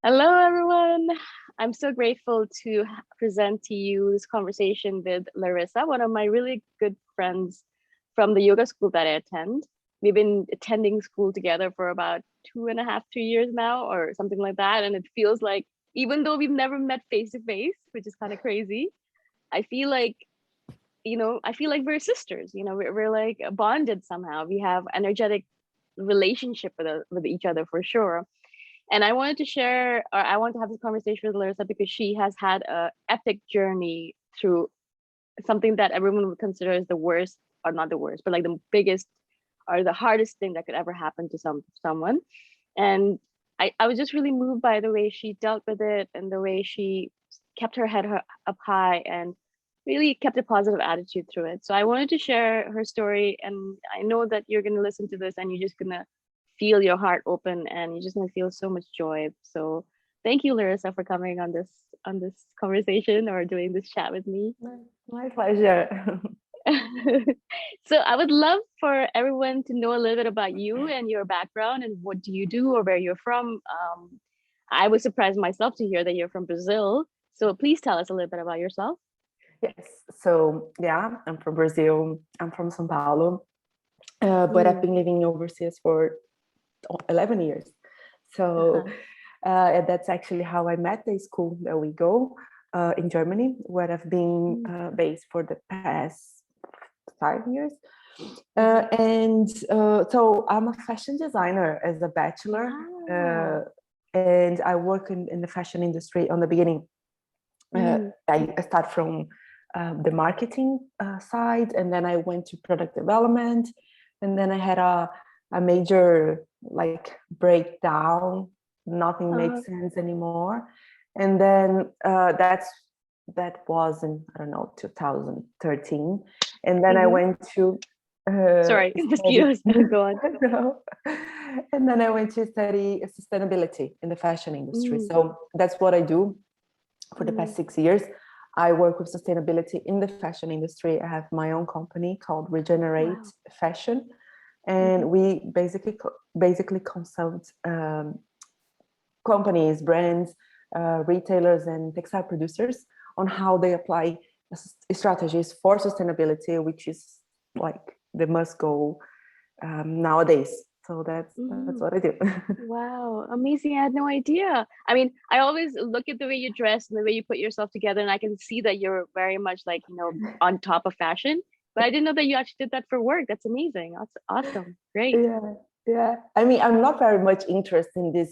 Hello, everyone. I'm so grateful to present to you this conversation with Larissa, one of my really good friends from the yoga school that I attend. We've been attending school together for about 2.5, 3 years now, or something like that. And it feels like, even though we've never met face to face, which is kind of crazy, I feel like, I feel like we're sisters. We're like bonded somehow. We have energetic relationship with each other for sure. And I wanted to share, or I want to have this conversation with Larissa because she has had a epic journey through something that everyone would consider as the worst, or not the worst, but like the biggest or the hardest thing that could ever happen to someone. And I was just really moved by the way she dealt with it and the way she kept her head up high and really kept a positive attitude through it. So I wanted to share her story, and I know that you're going to listen to this and you're just going to feel your heart open and you're just going to feel so much joy. So thank you, Larissa, for coming on this conversation or doing this chat with me. My pleasure. So I would love for everyone to know a little bit about you and your background and what do you do or where you're from. I was surprised myself to hear that you're from Brazil. So please tell us a little bit about yourself. Yes. So yeah, I'm from Brazil. I'm from São Paulo, but I've Mm. been living overseas for 11 years. So Uh-huh. that's actually how I met the school that we go in Germany, where I've been Mm. based for the past 5 years. Mhm. So I'm a fashion designer as a bachelor, Wow. and I work in the fashion industry on the beginning. Mm. I start from the marketing side, and then I went to product development, and then I had a major like breakdown. Nothing made Uh, sense anymore, and then that was in, I don't know, 2013, and then I mhm. went to Sorry, study. mosquitoes. Go on. No. And then I went to study sustainability in the fashion industry. Mm. So that's what I do for the Mm. past 6 years. I work with sustainability in the fashion industry. I have my own company called Regenerate Wow. Fashion, Mhm. and we basically consult companies, brands, retailers, and textile producers on how they apply strategies for sustainability, which is like the must go nowadays. So that's Mhm. what I do. Wow, amazing. I had no idea. I mean, I always look at the way you dress and the way you put yourself together, and I can see that you're very much like, on top of fashion. But I didn't know that you actually did that for work. That's amazing. That's awesome. Great. Yeah, yeah. I mean, I'm not very much interested in this,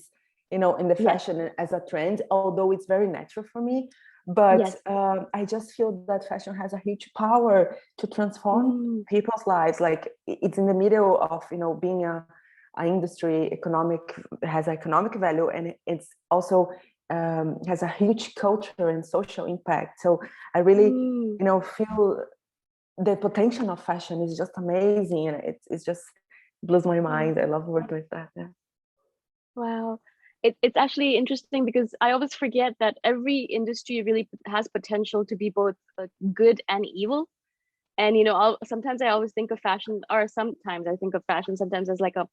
in the Yes. fashion as a trend, although it's very natural for me. But Yes. I just feel that fashion has a huge power to transform Mm, people's lives. Like it's in the middle of, being a industry, has economic value, and it's also has a huge culture and social impact. So I really, mm, feel the potential of fashion is just amazing, and it's just blows my mind. I wow. love working with that. Yeah. Wow. It's actually interesting because I always forget that every industry really has potential to be both good and evil. And sometimes I always think of fashion, or sometimes I think of fashion sometimes as like a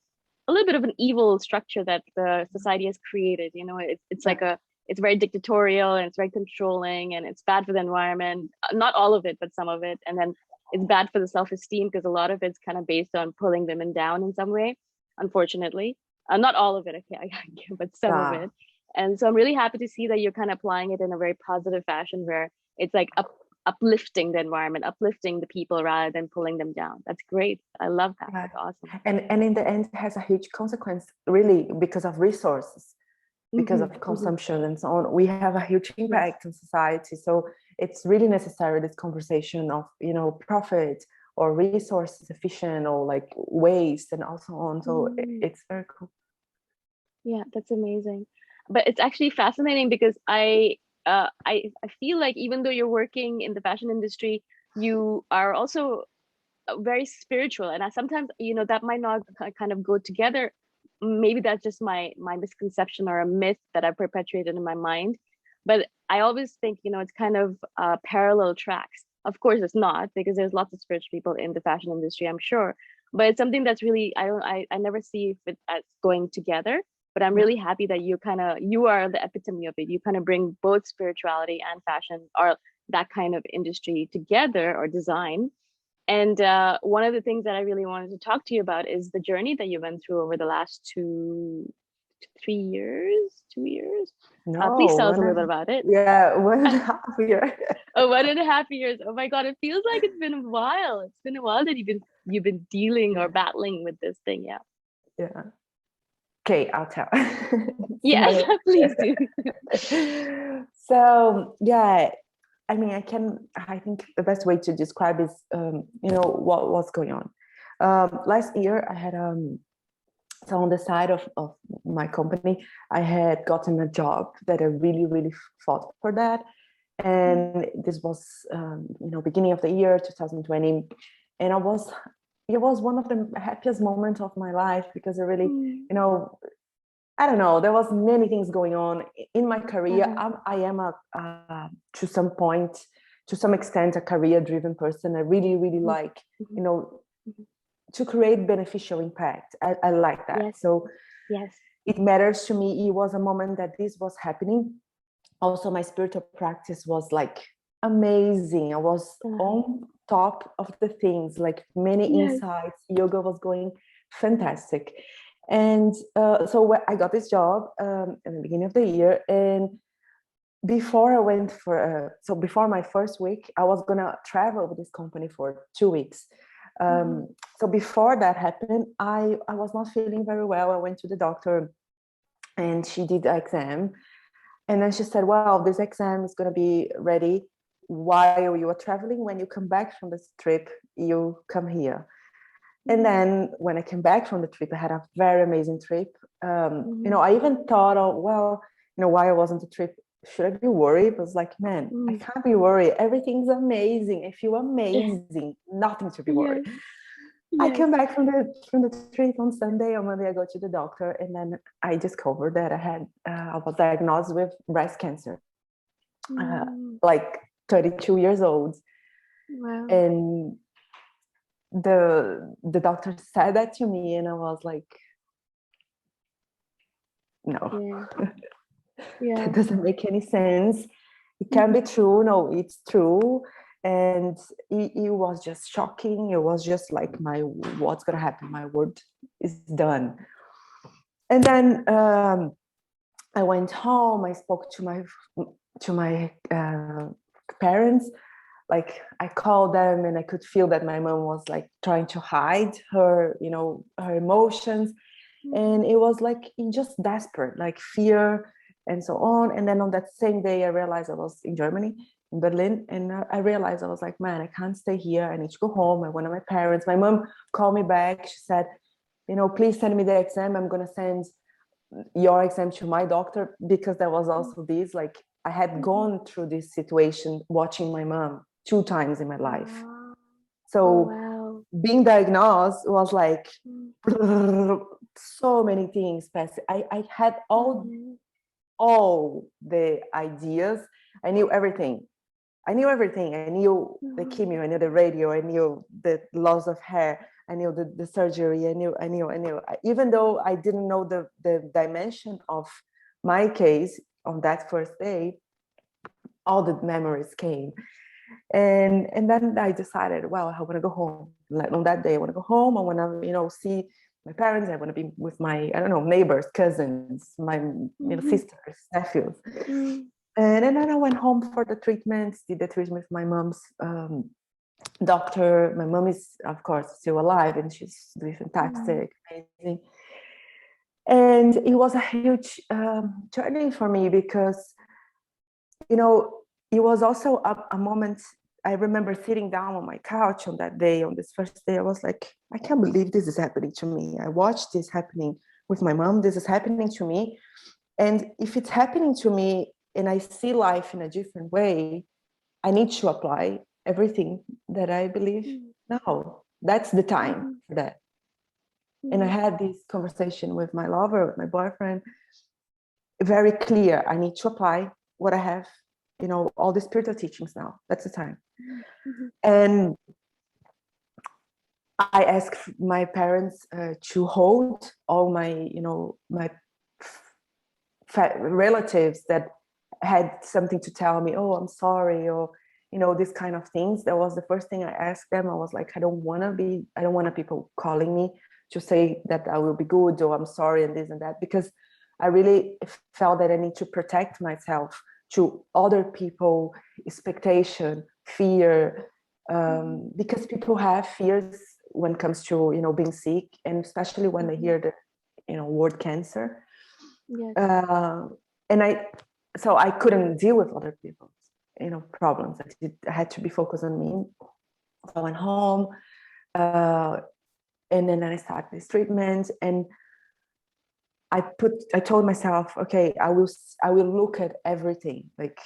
little bit of an evil structure that the society has created. It's Yeah. like it's very dictatorial and it's very controlling and it's bad for the environment. Not all of it, but some of it. And then it's bad for the self-esteem because a lot of it's kind of based on pulling women down in some way, unfortunately. Not all of it, okay, but some of Yeah. it. And so I'm really happy to see that you're kind of applying it in a very positive fashion where it's like uplifting the environment, uplifting the people rather than pulling them down. That's great. I love that. Yeah. That's awesome. And in the end, it has a huge consequence, really, because of resources, because Hmm. of Hmm. consumption and so on. We have a huge Yes. impact on society. So it's really necessary, this conversation of, profit or resources efficient or like waste and also on. So Mm. it's very cool. Yeah, that's amazing. But it's actually fascinating because I feel like even though you're working in the fashion industry, you are also very spiritual, and I sometimes that might not kind of go together. Maybe that's just my misconception or a myth that I perpetuated in my mind. But I always think it's kind of parallel tracks. Of course it's not, because there's lots of spiritual people in the fashion industry, I'm sure, but it's something that's really I don't I never see it as going together. but I'm really happy that you are the epitome of it. You kind of bring both spirituality and fashion, or that kind of industry, together, or design. And one of the things that I really wanted to talk to you about is the journey that you went through over the last 2 years. Please No, tell us a little bit about it. yeah, 1.5 years. Oh, 1.5 years. Oh my God, it feels like it's been a while. It's been a while that you've been dealing or battling with this thing. Yeah. Yeah. Okay, I'll tell. Yes, please do. So yeah, I mean, I think the best way to describe is, what's going on. Last year I had, so on the side of my company, I had gotten a job that I really, really fought for that. And this was, beginning of the year, 2020. And it was one of the happiest moments of my life, because I really, I don't know, there was many things going on in my career. I am to some extent, a career-driven person. I really, really like, to create beneficial impact. I like that. Yes. So yes, it matters to me. It was a moment that this was happening. Also, my spiritual practice was like amazing. I was on top of the things, like many insights. Yoga was going fantastic. And so I got this job in the beginning of the year. And before I went before my first week, I was going to travel with this company for 2 weeks. So before that happened, I was not feeling very well. I went to the doctor and she did the exam. And then she said, well, this exam is going to be ready while you are traveling. When you come back from this trip, you come here. And then when I came back from the trip, I had a very amazing trip. I even thought, why I wasn't the trip, should I be worried? I was like, man, I can't be worried. Everything's amazing. I feel amazing. Nothing to be worried. I came back from the trip on Sunday. On Monday, I go to the doctor, and then I discovered that I was diagnosed with breast cancer, like 32 years old. Wow. And the doctor said that to me, and I was like, no, that doesn't make any sense. It can be true. No, it's true. And it was just shocking. It was just like, what's gonna happen? My word is done. And then I went home. I spoke to my parents. Like, I called them, and I could feel that my mom was like trying to hide her, her emotions. And it was like just desperate, like fear and so on. And then on that same day, I realized I was in Germany, in Berlin. And I realized, I was like, man, I can't stay here. I need to go home. I went to my parents. My mom called me back. She said, please send me the exam. I'm going to send your exam to my doctor, because there was also this, like, I had gone through this situation watching my mom 2 times in my life. So being diagnosed was like so many things passed. I had all the ideas. I knew everything. I knew the chemo, I knew the radio, I knew the loss of hair, I knew the surgery, I knew. Even though I didn't know the dimension of my case on that first day, all the memories came. And then I decided, well, I want to go home. Like, on that day, I want to go home. I want to, see my parents. I want to be with my, neighbors, cousins, my sisters, nephews. And then I went home for the treatments, did the treatment with my mom's doctor. My mom is, of course, still alive, and she's doing fantastic, amazing. And it was a huge journey for me, because, it was also a moment. I remember sitting down on my couch on that day, on this first day. I was like, I can't believe this is happening to me. I watched this happening with my mom. This is happening to me. And if it's happening to me and I see life in a different way, I need to apply everything that I believe. No, that's the time for that. And I had this conversation with my lover, with my boyfriend, very clear. I need to apply what I have, all the spiritual teachings now. That's the time. And I asked my parents to hold all my, my relatives that had something to tell me, oh, I'm sorry, or this kind of things. That was the first thing I asked them. I was like, I don't want people calling me to say that I will be good or I'm sorry and this and that, because I really felt that I need to protect myself to other people expectation, fear, because people have fears when it comes to being sick, and especially when they hear the word cancer. Yes. And I couldn't deal with other people's problems. I had to be focused on me. So I went home, and then I started this treatment, and I told myself, okay, I will look at everything. Like,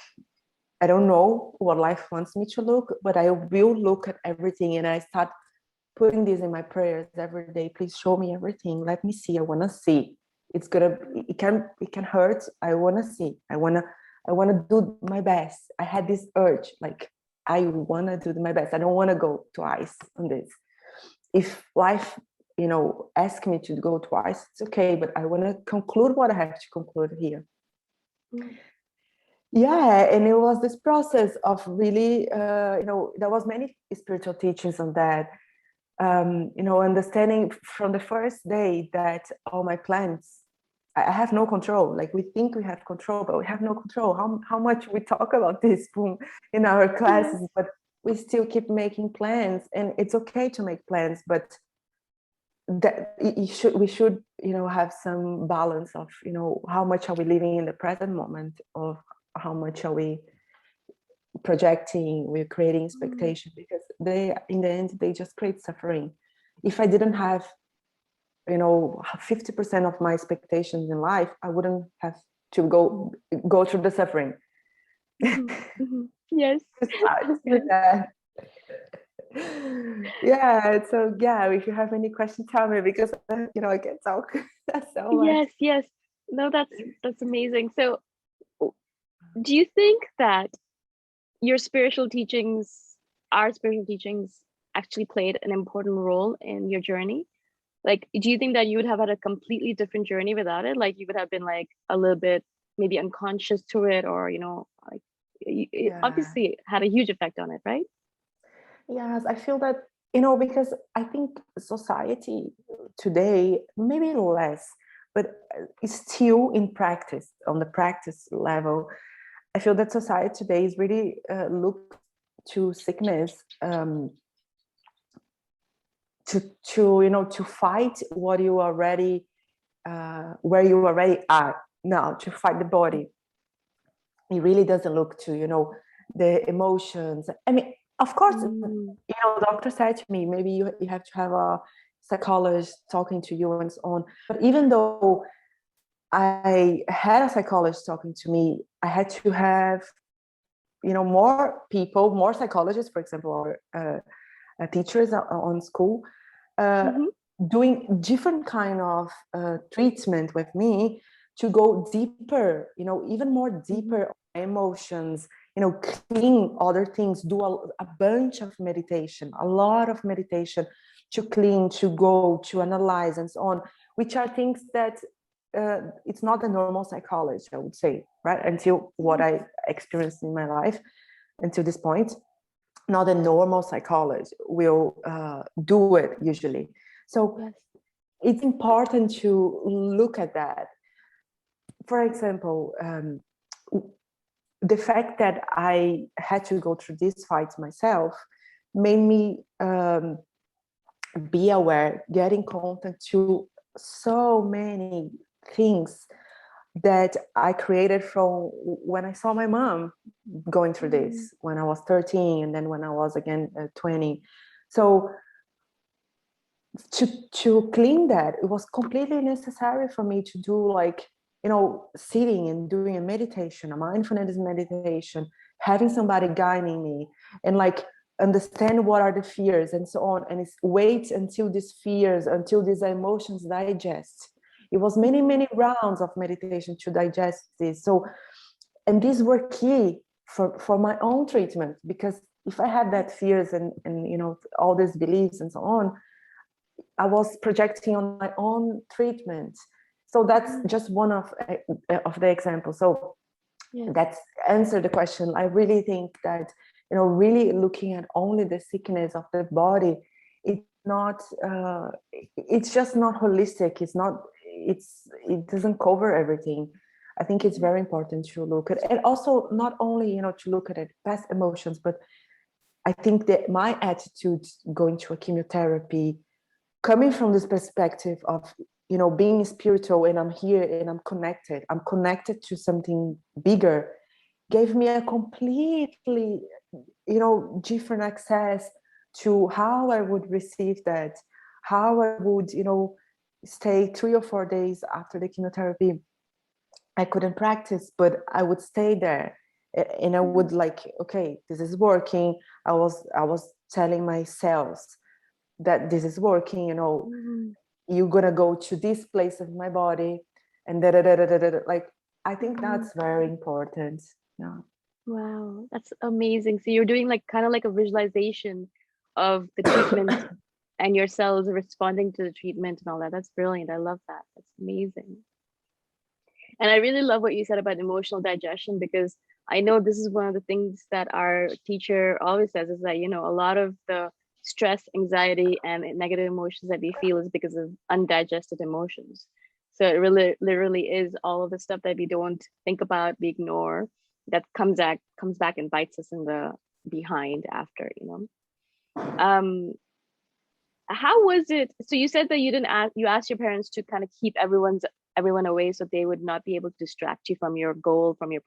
I don't know what life wants me to look, but I will look at everything. And I start putting this in my prayers every day. Please show me everything. Let me see. I want to see. It can hurt. I want to see. I want to do my best. I had this urge, like, I want to do my best. I don't want to go twice on this. If life, ask me to go twice, it's okay, but I want to conclude what I have to conclude here. Yeah, and it was this process of really, there was many spiritual teachings on that. Understanding from the first day that all my plans, I have no control. Like, we think we have control, but we have no control. How much we talk about this in our classes, but we still keep making plans, and it's okay to make plans, but that we should have some balance of how much are we living in the present moment, or how much are we projecting, we're creating expectation, because they, in the end, they just create suffering. If I didn't have 50% of my expectations in life, I wouldn't have to go through the suffering. Yes. With that. Yeah, so yeah, if you have any questions, tell me, because I can talk so much. Yes. No, that's amazing. So do you think that our spiritual teachings actually played an important role in your journey? Like, do you think that you would have had a completely different journey without it? Like, you would have been like a little bit maybe unconscious to it, or like it obviously had a huge effect on it, right? Yes, I feel that, because I think society today, maybe less, but it's still in practice, on the practice level. I feel that society today is really look to sickness, to fight what you already, where you already are now, to fight the body. It really doesn't look to, the emotions. I mean, of course, doctor said to me, maybe you have to have a psychologist talking to you and so on. But even though I had a psychologist talking to me, I had to have, more people, more psychologists, for example, or teachers on school, doing different kind of treatment with me to go deeper, even more deeper on emotions, clean other things, do a bunch of meditation, a lot of meditation to clean, to go, to analyze and so on, which are things that it's not the normal psychology, I would say, right? Until what I experienced in my life, until this point, not a normal psychologist will do it usually. So it's important to look at that. For example, the fact that I had to go through this fight myself made me be aware, get in contact to so many things that I created from when I saw my mom going through this, when I was 13, and then when I was again 20. So to clean that, it was completely necessary for me to do, like, sitting and doing a meditation, a mindfulness meditation, having somebody guiding me, and like understand what are the fears and so on, and it's wait until these fears, until these emotions digest. It was many rounds of meditation to digest this. So, and these were key for my own treatment, because if I had that fears and all these beliefs and so on, I was projecting on my own treatment. So that's just one of the examples. So Yes. that's answer the question. I really think that, really looking at only the sickness of the body, it's not, it's just not holistic. It doesn't cover everything. I think it's very important to look at, and also not only, to look at it, past emotions, but I think that my attitude going to a chemotherapy, coming from this perspective of, being spiritual, and I'm here and I'm connected to something bigger, gave me a completely, different access to how I would receive that, how I would, stay 3 or 4 days after the chemotherapy. I couldn't practice, but I would stay there, and I would okay, this is working. I was telling my cells that this is working, you're gonna go to this place of my body, and like, I think that's very important. Yeah. Wow, that's amazing. So you're doing kind of like a visualization of the treatment and your cells responding to the treatment and all that. That's brilliant. I love that. That's amazing. And I really love what you said about emotional digestion, because I know this is one of the things that our teacher always says, is that, a lot of the stress, anxiety, and negative emotions that we feel is because of undigested emotions. So it really literally is all of the stuff that we don't think about, we ignore, that comes back and bites us in the behind after. Um, how was it? So you said that you asked your parents to kind of keep everyone away, so they would not be able to distract you from your goal, from your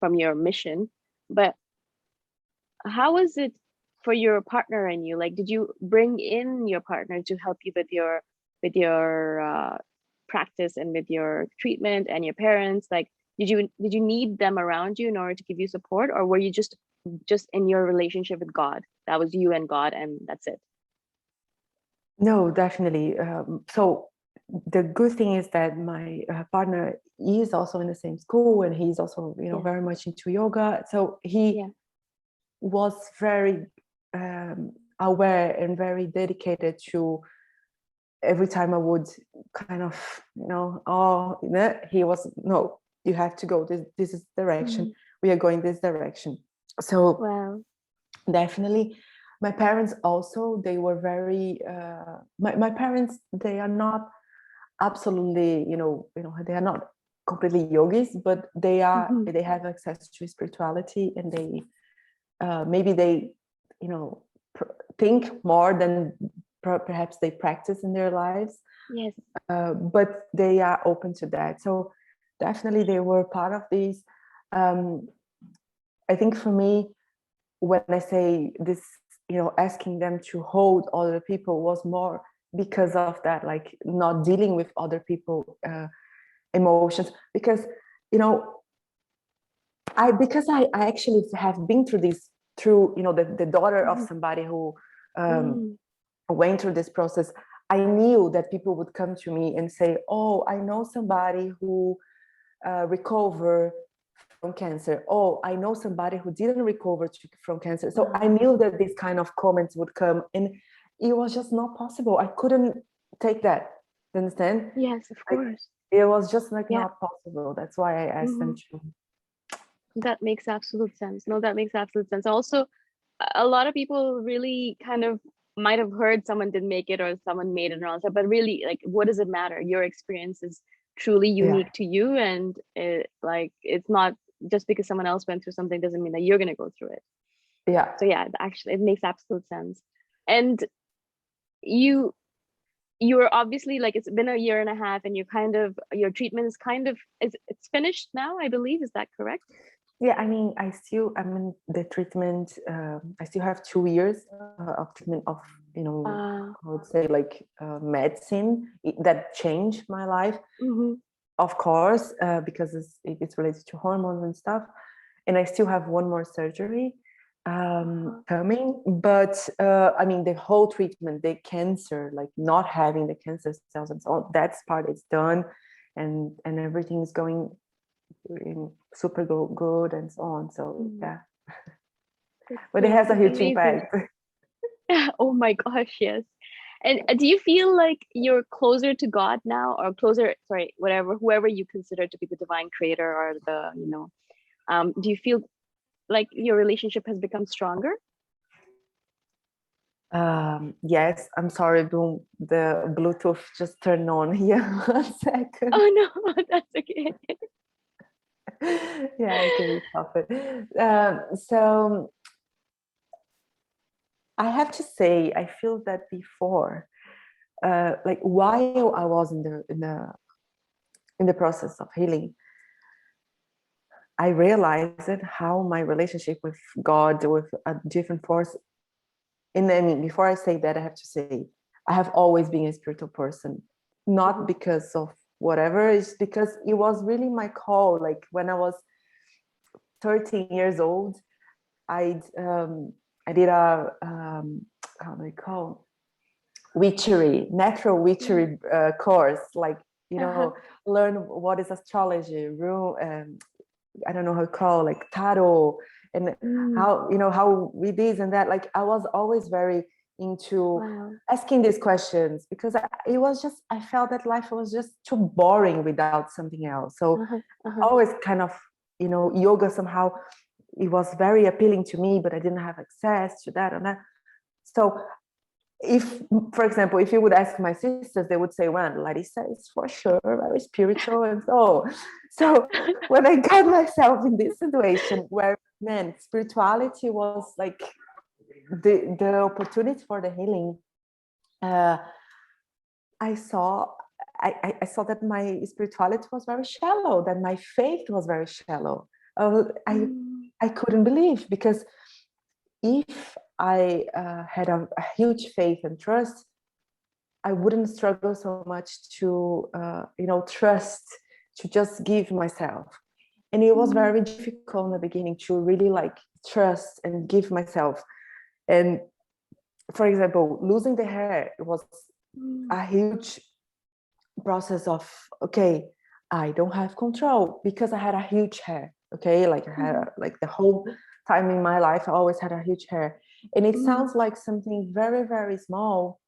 from your mission. But how was it for your partner and you? Like, did you bring in your partner to help you with your practice and with your treatment, and your parents? Like, did you need them around you in order to give you support, or were you just in your relationship with God? That was you and God, and that's it. No, definitely. So the good thing is that my partner is also in the same school, and he's also, very much into yoga. So he was very aware and very dedicated to, every time I would kind of, he was, no, you have to go this is direction. We are going this direction. So Wow. definitely. My parents also, they were very my parents, they are not absolutely, they are not completely yogis, but they have access to spirituality, and they maybe they, think more than perhaps they practice in their lives. Yes. But they are open to that. So definitely they were part of this. I think for me, when I say this, asking them to hold other people was more because of that, like not dealing with other people emotions, because I actually have been through this, through the daughter of somebody who went through this process. I knew that people would come to me and say, oh, I know somebody who recovered from cancer. Oh, I know somebody who didn't recover from cancer. So I knew that these kind of comments would come, and it was just not possible. I couldn't take that. You understand? Yes, of course. It was just not possible. That's why I asked them to. That makes absolute sense. No, that makes absolute sense. Also, a lot of people really kind of might have heard someone didn't make it or someone made it and all that, but really, like, what does it matter? Your experience is truly unique to you, and it's not just because someone else went through something doesn't mean that you're going to go through it. Yeah. So yeah, actually, it makes absolute sense. And you were obviously, like, it's been a year and a half, and your treatment is it's finished now, I believe. Is that correct? Yeah, I mean, I'm in the treatment. I still have 2 years of treatment of, I would say, medicine that changed my life. Of course, because it's related to hormones and stuff. And I still have one more surgery coming. But I mean, the whole treatment, the cancer, like not having the cancer cells and so on, that part is done, and everything is going super good and so on. So yeah, but it has a huge impact. Oh my gosh, yes. And do you feel like you're closer to God now, or closer, sorry, whatever, whoever you consider to be the divine creator, or the, do you feel like your relationship has become stronger? Yes, I'm sorry, the Bluetooth just turned on here. 1 second. Oh no, that's okay. Yeah, I can stop it. So I have to say, I feel that before, like while I was in the process of healing, I realized how my relationship with God, with a different force. And I mean, before I say that, I have to say, I have always been a spiritual person, not because of whatever, it's because it was really my call. Like when I was 13 years old, I did a how do I call witchery, natural witchery course, like learn what is astrology, I don't know how to call, like tarot, and how we this and that. Like I was always very into asking these questions because I felt that life was just too boring without something else. So always kind of, yoga somehow, it was very appealing to me, but I didn't have access to that and that. So if, for example, if you would ask my sisters, they would say, well, Larissa is for sure very spiritual. And so when I got myself in this situation where, man, spirituality was like the opportunity for the healing, I saw that my spirituality was very shallow, that my faith was very shallow. I couldn't believe, because if I had a huge faith and trust, I wouldn't struggle so much to, trust, to just give myself. And it was very difficult in the beginning to really like trust and give myself. And for example, losing the hair, it was a huge process of, okay, I don't have control because I had a huge hair. Okay, like I had like the whole time in my life, I always had a huge hair. And it sounds like something very, very small,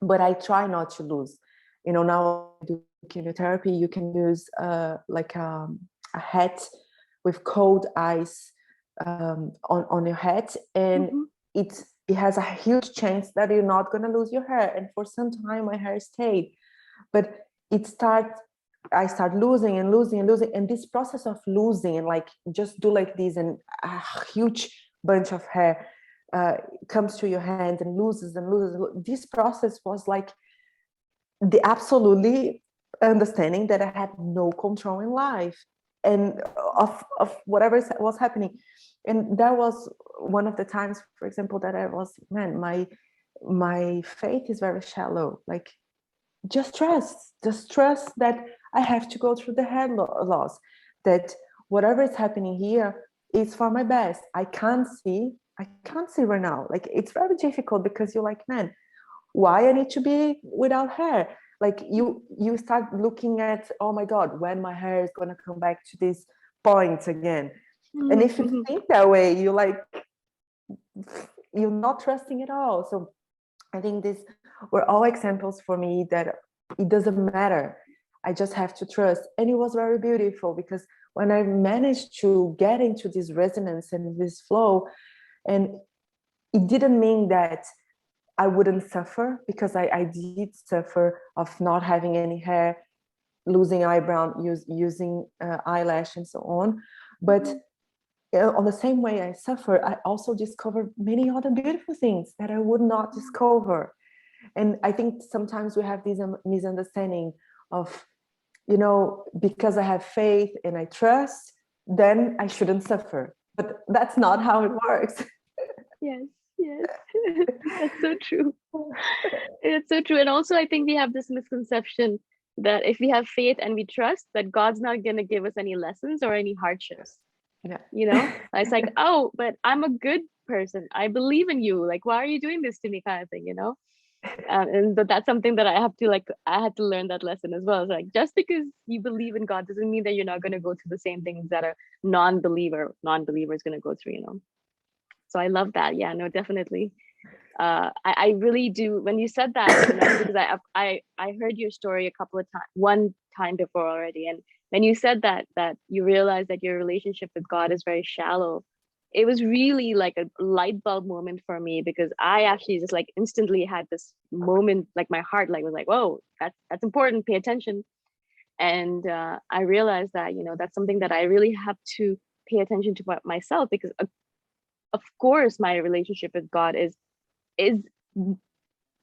but I try not to lose. Now I do chemotherapy, you can use like a hat with cold ice on your head, and it has a huge chance that you're not going to lose your hair. And for some time my hair stayed, but I start losing and losing and losing, and this process of losing and like just do like this, and a huge bunch of hair comes to your hand and loses and loses. This process was like the absolutely understanding that I had no control in life and of whatever was happening. And that was one of the times, for example, that I was, man, my faith is very shallow. Like just trust that I have to go through the hair loss, that whatever is happening here is for my best. I can't see right now. Like it's very difficult because you're like, man, why I need to be without hair? Like you start looking at, oh my God, when my hair is going to come back to this point again. And if you think that way, you're not trusting at all. So I think these were all examples for me that it doesn't matter. I just have to trust. And it was very beautiful because when I managed to get into this resonance and this flow, and it didn't mean that I wouldn't suffer, because I did suffer of not having any hair, losing eyebrow, using eyelash and so on. But on the same way I suffer, I also discovered many other beautiful things that I would not discover. And I think sometimes we have this misunderstanding of, because I have faith and I trust, then I shouldn't suffer. But that's not how it works. Yes. That's so true. It's so true. And also I think we have this misconception that if we have faith and we trust, that God's not going to give us any lessons or any hardships. Yeah. It's like, oh, but I'm a good person, I believe in you, like why are you doing this to me, kind of thing. But that's something that I had to learn that lesson as well. It's like, just because you believe in God doesn't mean that you're not going to go through the same things that a non-believer is going to go through. So I love that. Yeah, no, definitely. I really do. When you said that, because I heard your story a couple of times, one time before already, and when you said that you realized that your relationship with God is very shallow, it was really like a light bulb moment for me, because I actually just like instantly had this moment, like my heart like was like, whoa, that's important, pay attention. And I realized that that's something that I really have to pay attention to myself, because of course my relationship with God is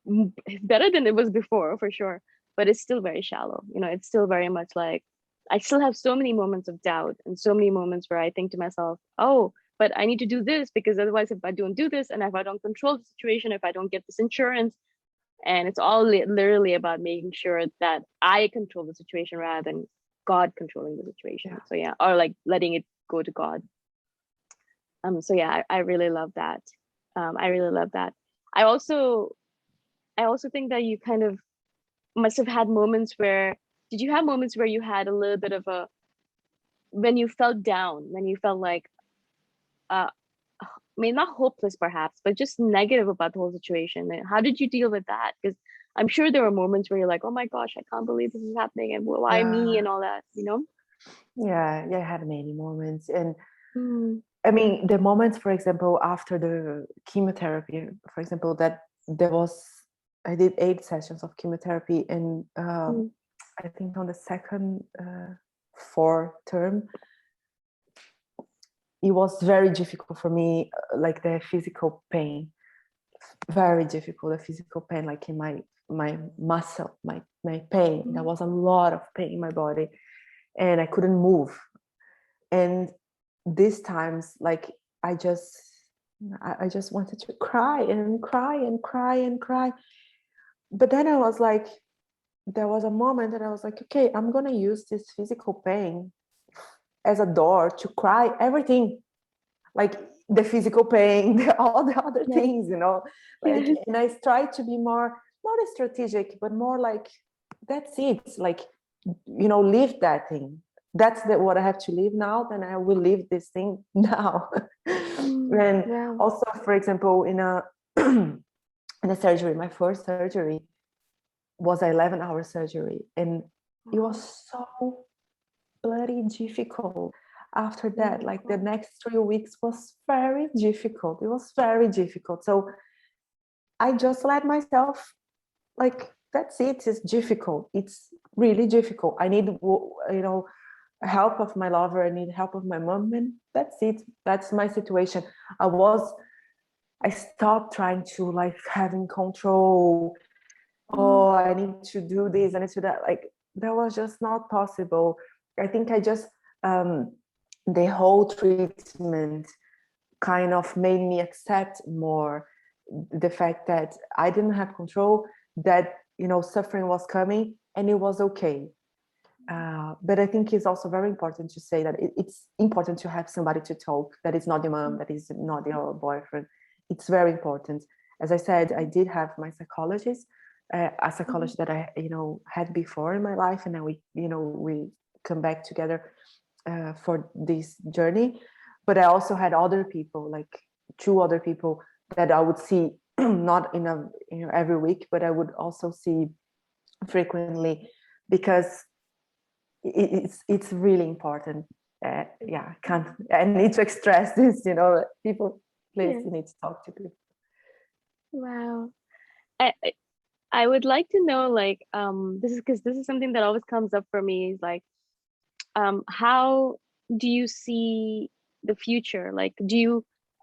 better than it was before, for sure, but it's still very shallow. It's still very much like I still have so many moments of doubt, and so many moments where I think to myself, oh, but I need to do this, because otherwise if I don't do this, and if I don't control the situation, if I don't get this insurance, and it's all literally about making sure that I control the situation rather than God controlling the situation. Yeah. So yeah, or like letting it go to God. So yeah, I really love that. I really love that. I also think that you kind of must have had moments where, did you have moments where you had a little bit of a, when you felt down, when you felt like, I mean, not hopeless perhaps, but just negative about the whole situation? And how did you deal with that? Because I'm sure there were moments where you're like, oh my gosh, I can't believe this is happening, and why me, and all that, Yeah, I had many moments. And Mm, I mean, the moments, for example, after the chemotherapy, for example, that there was, I did 8 sessions of chemotherapy, and mm, I think on the second 4th term, it was very difficult for me, like the physical pain, very difficult, the physical pain, like in my muscle, my pain. There was a lot of pain in my body, and I couldn't move. And these times, like I just wanted to cry and cry and cry and cry. But then I was like, there was a moment that I was like, okay, I'm gonna use this physical pain as a door to cry everything, like the physical pain, all the other yeah, things, like. yes, And I tried to be more, not strategic, but more like, that's it, like, leave that thing. That's what I have to leave now, then I will leave this thing now. And wow, also, for example, in a in a surgery, my first surgery was an 11-hour surgery, and it was so bloody difficult. After that, like the next 3 weeks was very difficult. It was very difficult. So I just let myself, like, that's it. It's difficult. It's really difficult. I need, help of my lover. I need help of my mom, and that's it. That's my situation. I stopped trying to, like, having control. Oh, I need to do this, I need to that. Like, that was just not possible. I think I just, the whole treatment kind of made me accept more the fact that I didn't have control, that, suffering was coming, and it was okay. But I think it's also very important to say that it's important to have somebody to talk, that is not your mom, that is not your boyfriend. It's very important. As I said, I did have my psychologist, a psychologist that I, had before in my life, and then we come back together for this journey. But I also had other people, like 2 other people that I would see not every week, but I would also see frequently, because it's really important. I need to express this, people, please, yeah, you need to talk to people. wow. I would like to know, like, this is because this is something that always comes up for me, is like, how do you see the future? Like,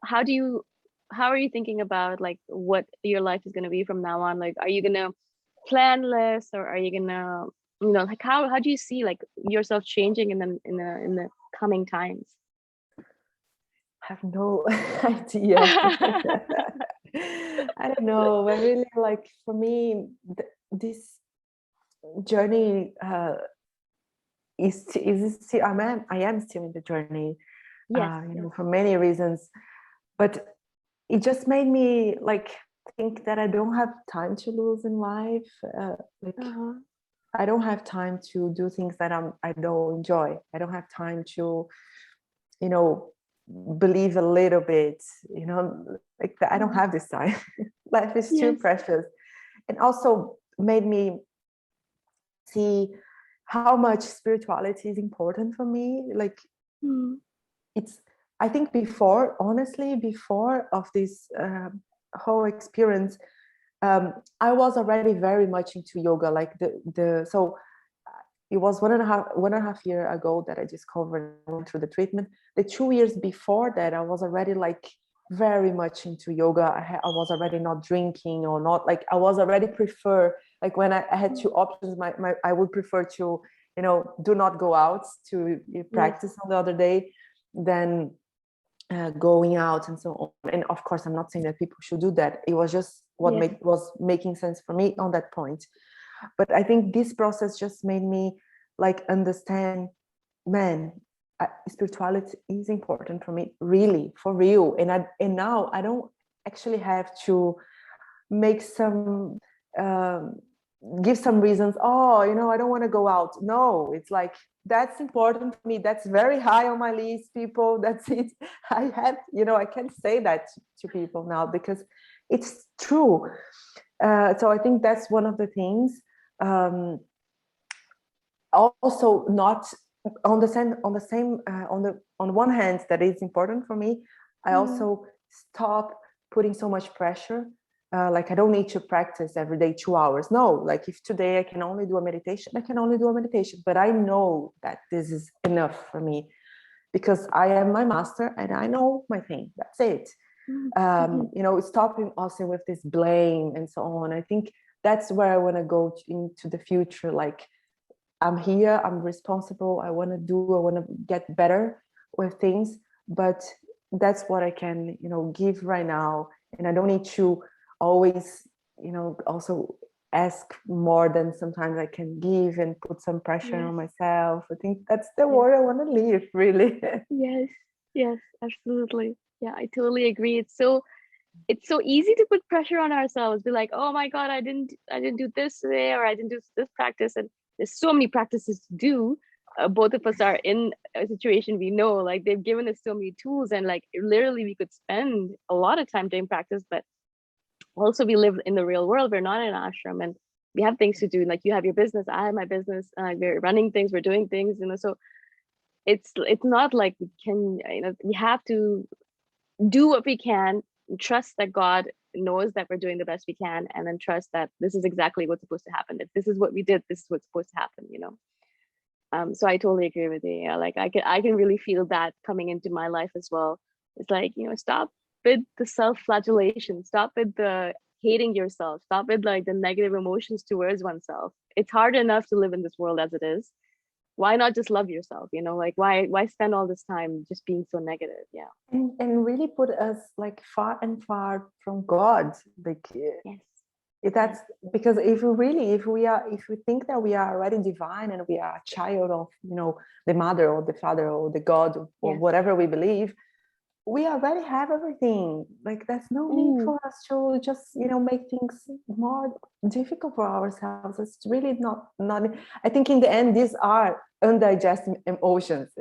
how do you, how are you thinking about like what your life is going to be from now on? Like, are you going to plan less, or are you going to, like, how do you see like yourself changing in the coming times? I have no idea. I don't know. I really, like, for me, this journey is still, I am still in the journey, Yes, yes. for many reasons, but it just made me, like, think that I don't have time to lose in life. Like, Uh-huh. I don't have time to do things that I don't enjoy. I don't have time to, you know, believe a little bit, like I don't have this time. Life is too precious. And also made me see how much spirituality is important for me. Like it's, I think before of this whole experience, I was already very much into yoga. Like so it was 1.5 year ago that I discovered, went through the treatment. The 2 years before that, I was already like very much into yoga. I was already not drinking, or not, like I was already prefer, like when I had two options, I would prefer to, do not go out to practice on the other day than going out and so on. And of course, I'm not saying that people should do that. It was just what was making sense for me on that point. But I think this process just made me like understand, man, spirituality is important for me, really, for real. And now I don't actually have to make some give some reasons. Oh, I don't want to go out. No, it's like, that's important for me. That's very high on my list, people. That's it. I have, I can't say that to people now because it's true. So I think that's one of the things. Also, not on one hand, that is important for me. I also stop putting so much pressure. Like I don't need to practice every day 2 hours. No, like if today I can only do a meditation, I can only do a meditation. But I know that this is enough for me because I am my master and I know my thing. That's it. Stopping also with this blame and so on. I think that's where I want to go into the future. Like I'm here, I'm responsible. I want to get better with things, but that's what I can, give right now. And I don't need to always, also ask more than sometimes I can give and put some pressure on myself. I think that's the world I want to live, really. Yes, absolutely. Yeah, I totally agree. It's so easy to put pressure on ourselves. Be like, oh my God, I didn't do this today, or I didn't do this practice. And there's so many practices to do. Both of us are in a situation we know, like they've given us so many tools, and like literally we could spend a lot of time doing practice, but also we live in the real world. We're not in an ashram and we have things to do. Like you have your business, I have my business, we're running things, we're doing things, so it's not like we can, we have to do what we can, trust that God knows that we're doing the best we can, and then trust that this is exactly what's supposed to happen. If this is what we did, this is what's supposed to happen, so I totally agree with you. Yeah, like I can really feel that coming into my life as well. It's like, stop with the self-flagellation, stop with the hating yourself, stop with like the negative emotions towards oneself. It's hard enough to live in this world as it is. Why not just love yourself? Like why spend all this time just being so negative? Yeah. And really put us like far and far from God. Like that's because if we think that we are already divine and we are a child of the mother or the father or the God or whatever we believe, we already have everything. Like there's no need for us to just make things more difficult for ourselves. It's really not. I think in the end these are undigested emotions,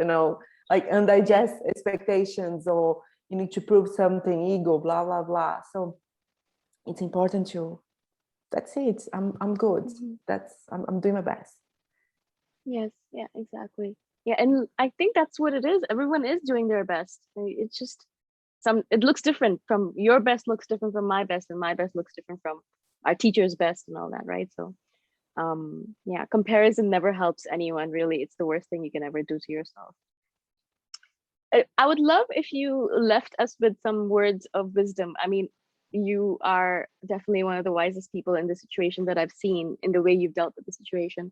like undigested expectations, or you need to prove something, ego, blah blah blah. So it's important to, that's it, I'm good. I'm doing my best. Yes, yeah, exactly. Yeah, and I think that's what it is. Everyone is doing their best. It's just it looks different. From your best looks different from my best, and my best looks different from our teacher's best and all that, right? So yeah, comparison never helps anyone, really. It's the worst thing you can ever do to yourself. I would love if you left us with some words of wisdom. I mean, you are definitely one of the wisest people in this situation that I've seen, in the way you've dealt with the situation.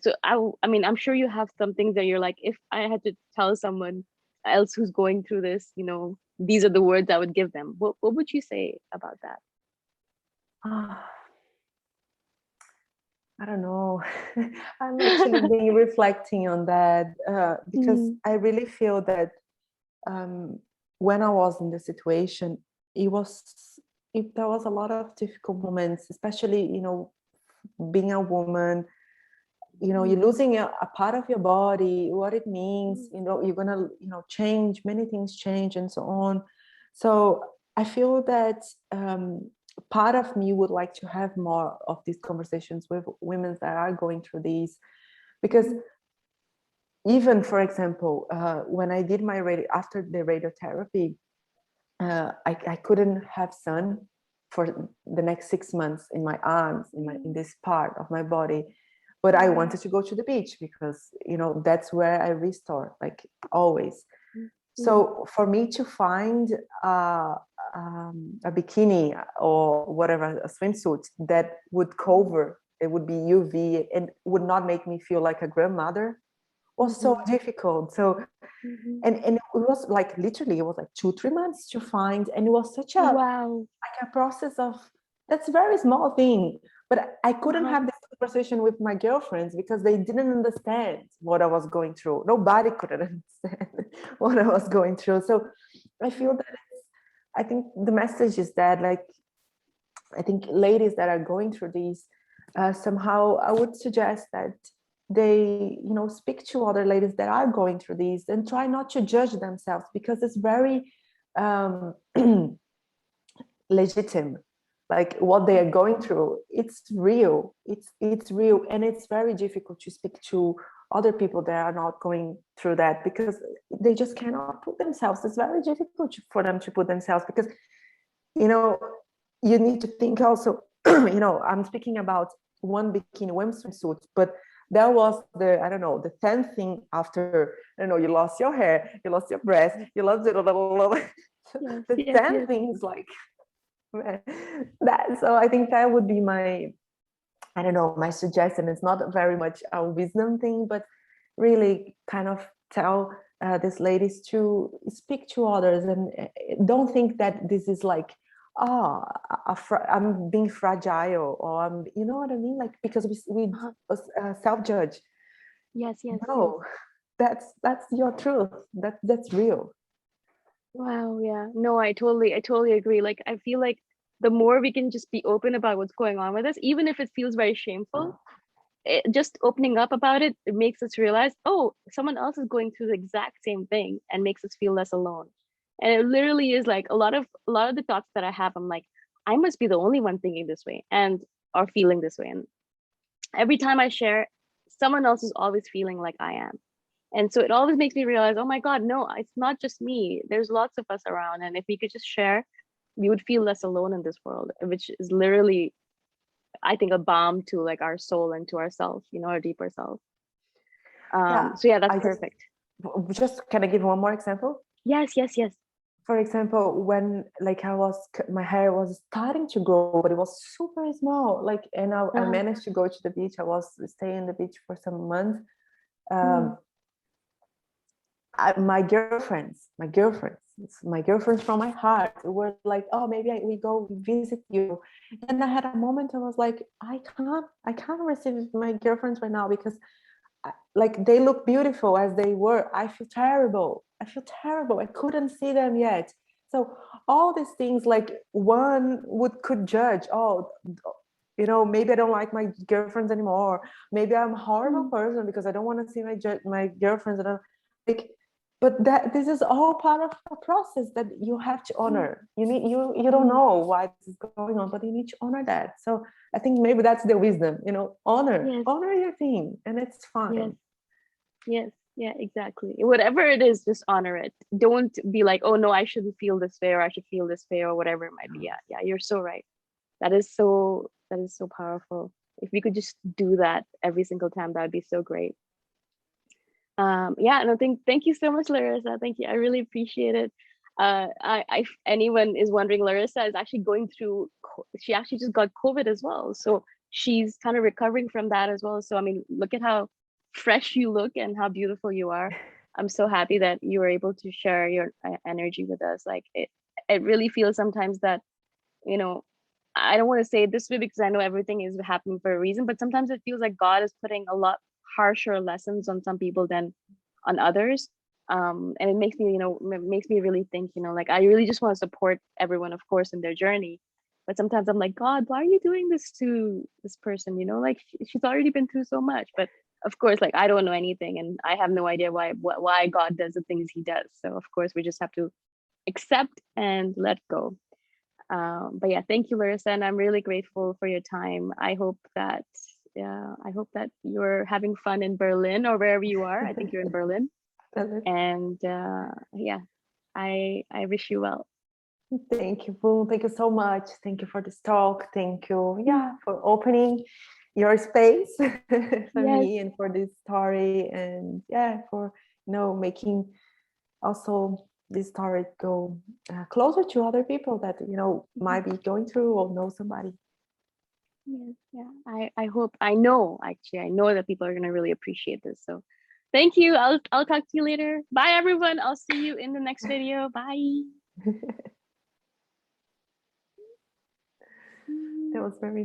So I mean, I'm sure you have some things that you're like, if I had to tell someone else who's going through this, these are the words I would give them. What would you say about that? I don't know. I'm actually been reflecting on that because I really feel that when I was in the situation, there was a lot of difficult moments, especially being a woman. you're losing a part of your body, what it means, you're gonna, change, many things change and so on. So I feel that part of me would like to have more of these conversations with women that are going through these, because even, for example, when I did my after the radiotherapy, I couldn't have sun for the next 6 months in my arms, in this part of my body. But I wanted to go to the beach because, that's where I restore, like always. So for me to find a bikini or whatever, a swimsuit that would cover, it would be UV and would not make me feel like a grandmother, was so difficult. So and it was like literally, it was like 2-3 months to find, and it was such a like a process of, that's a very small thing, but I couldn't have this conversation with my girlfriends because they didn't understand what I was going through. Nobody could understand what I was going through. So I feel that I think the message is that, like, I think ladies that are going through these, somehow I would suggest that they, speak to other ladies that are going through these and try not to judge themselves, because it's very legitimate. Like what they are going through, it's real. It's real, and it's very difficult to speak to other people that are not going through that, because they just cannot put themselves. It's very difficult for them to put themselves, because you need to think also. I'm speaking about one bikini swimsuit, but that was the 10th thing after, you lost your hair, you lost your breast, you lost the 10th things, like, that. So I think that would be my suggestion. It's not very much a wisdom thing, but really kind of tell these ladies to speak to others, and don't think that this is like, I'm being fragile, or I'm, you know what I mean, like, because we self-judge. Yes. No, that's your truth. That's real. Wow, yeah. No, I totally agree. Like, I feel like the more we can just be open about what's going on with us, even if it feels very shameful, just opening up about it, it makes us realize, oh, someone else is going through the exact same thing, and makes us feel less alone. And it literally is like a lot of the thoughts that I have, I'm like, I must be the only one thinking this way and or feeling this way. And every time I share, someone else is always feeling like I am. And so it always makes me realize, oh my God, no, it's not just me. There's lots of us around. And if we could just share, we would feel less alone in this world, which is literally, I think, a balm to like our soul and to ourselves, our deeper self. So yeah, that's perfect. Just can I give one more example? Yes. For example, when like my hair was starting to grow, but it was super small, like, and I managed to go to the beach. I was staying on the beach for some months. My girlfriends from my heart were like, oh, maybe we go visit you. And I had a moment, I was like, I can't receive my girlfriends right now, because like, they look beautiful as they were. I feel terrible. I couldn't see them yet. So all these things, like, one could judge, oh, maybe I don't like my girlfriends anymore. Maybe I'm a horrible person because I don't want to see my girlfriends. And like, but this is all part of a process that you have to honor. You don't know why this is going on, but you need to honor that. So I think maybe that's the wisdom, honor your thing, and it's fine. Yes. Yeah, exactly. Whatever it is, just honor it. Don't be like, oh no, I shouldn't feel this way, or I should feel this way, or whatever it might be. Yeah, you're so right. That is so powerful. If we could just do that every single time, that would be so great. Thank you so much, Larissa. Thank you. I really appreciate it. If anyone is wondering, Larissa is actually going through, she actually just got COVID as well. So she's kind of recovering from that as well. So, I mean, look at how fresh you look and how beautiful you are. I'm so happy that you were able to share your energy with us. Like, it really feels sometimes that, I don't want to say it this way because I know everything is happening for a reason, but sometimes it feels like God is putting a lot harsher lessons on some people than on others. And it makes me really think, like, I really just want to support everyone, of course, in their journey. But sometimes I'm like, God, why are you doing this to this person? Like, she's already been through so much. But of course, like I don't know anything, and I have no idea why God does the things He does. So of course, we just have to accept and let go. But yeah, thank you, Larissa, and I'm really grateful for your time. I hope that you're having fun in Berlin or wherever you are. I think you're in Berlin, and yeah, I wish you well. Thank you, Boom. Thank you so much. Thank you for this talk. Thank you, for opening your space for me and for this story, and for making also this story go closer to other people that might be going through or know somebody. I know that people are going to really appreciate this. So thank you. I'll talk to you later. Bye everyone. I'll see you in the next video. Bye. That was very